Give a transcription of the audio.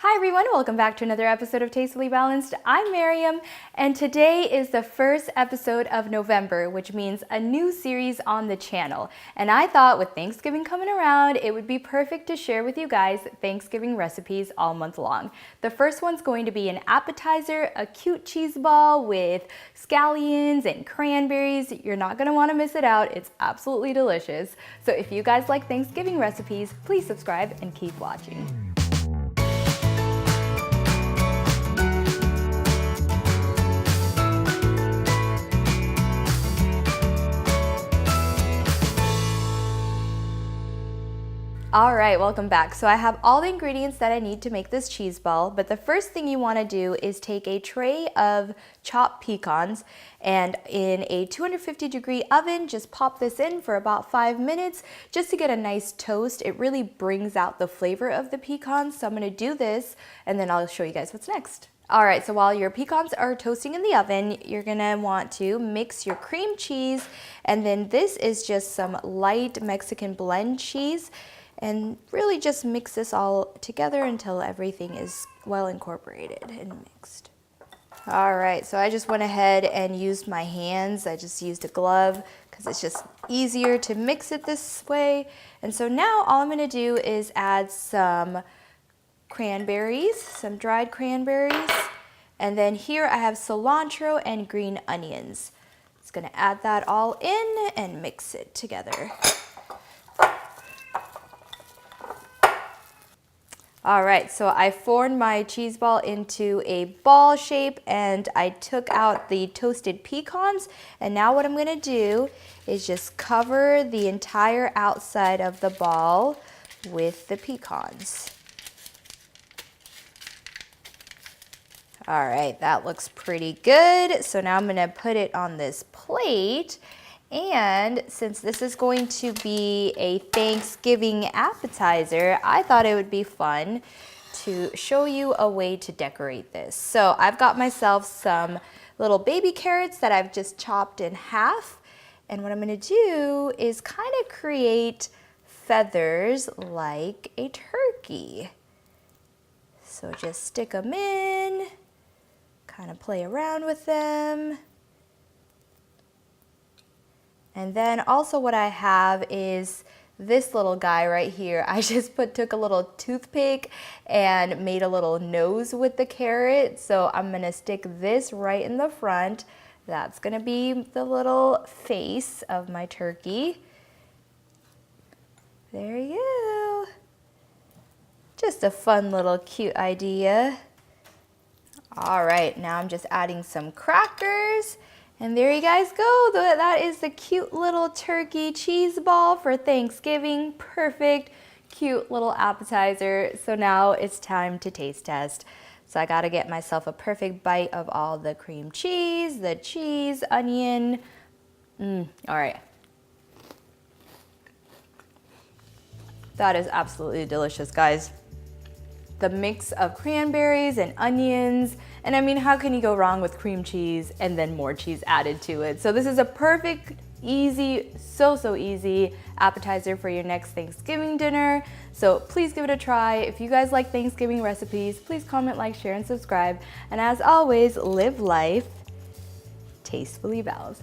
Hi everyone, welcome back to another episode of Tastefully Balanced. I'm Miriam, and today is the first episode of November, which means a new series on the channel. And I thought with Thanksgiving coming around, it would be perfect to share with you guys Thanksgiving recipes all month long. The first one's going to be an appetizer, a cute cheese ball with scallions and cranberries. You're not gonna wanna miss it out. It's absolutely delicious. So if you guys like Thanksgiving recipes, please subscribe and keep watching. All right, welcome back. So I have all the ingredients that I need to make this cheese ball, but the first thing you want to do is take a tray of chopped pecans and in a 250-degree oven, just pop this in for about 5 minutes just to get a nice toast. It really brings out the flavor of the pecans. So I'm going to do this and then I'll show you guys what's next. All right, so while your pecans are toasting in the oven, you're gonna want to mix your cream cheese, and then this is just some light Mexican blend cheese. And really just mix this all together until everything is well incorporated and mixed. All right, so I just went ahead and used my hands. I just used a glove because it's just easier to mix it this way. And so now all I'm gonna do is add some cranberries, some dried cranberries. And then here I have cilantro and green onions. Just gonna add that all in and mix it together. All right, so I formed my cheese ball into a ball shape and I took out the toasted pecans. And now what I'm gonna do is just cover the entire outside of the ball with the pecans. All right, that looks pretty good. So now I'm gonna put it on this plate. And since this is going to be a Thanksgiving appetizer, I thought it would be fun to show you a way to decorate this. So I've got myself some little baby carrots that I've just chopped in half. And what I'm gonna do is kind of create feathers like a turkey. So just stick them in, kind of play around with them. And then also what I have is this little guy right here. I just took a little toothpick and made a little nose with the carrot. So I'm gonna stick this right in the front. That's gonna be the little face of my turkey. There you go. Just a fun little cute idea. All right, now I'm just adding some crackers. And there you guys go. That is the cute little turkey cheese ball for Thanksgiving. Perfect, cute little appetizer. So now it's time to taste test. So I gotta get myself a perfect bite of all the cream cheese, the cheese, onion. All right. That is absolutely delicious, guys. The mix of cranberries and onions, and I mean, how can you go wrong with cream cheese and then more cheese added to it? So this is a perfect, easy, so easy appetizer for your next Thanksgiving dinner. So please give it a try. If you guys like Thanksgiving recipes, please comment, like, share, and subscribe. And as always, live life tastefully balanced.